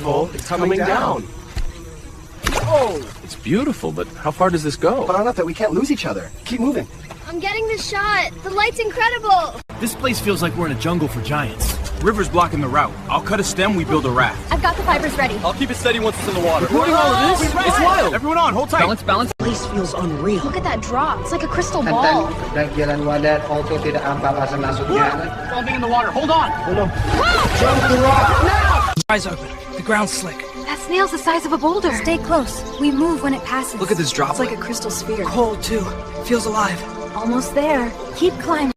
Careful, it's coming down. Oh! It's beautiful, but how far does this go? Far enough that we can't lose each other. Keep moving. I'm getting the shot. The light's incredible. This place feels like we're in a jungle for giants. River's blocking the route. I'll cut a stem, we build a raft. I've got the fibers ready. I'll keep it steady once it's in the water. Recording all of this? It's wild! Everyone on, hold tight! Balance. The place feels unreal. Look at that drop. It's like a crystal ball. Dagilan walet also tidak ampak asa masuk niya. Something in the water, hold on! Jump the rock now! Eyes open. The ground's slick. That snail's the size of a boulder. Stay close. We move when it passes. Look at this droplet. It's like a crystal sphere. Cold too. Feels alive. Almost there. Keep climbing.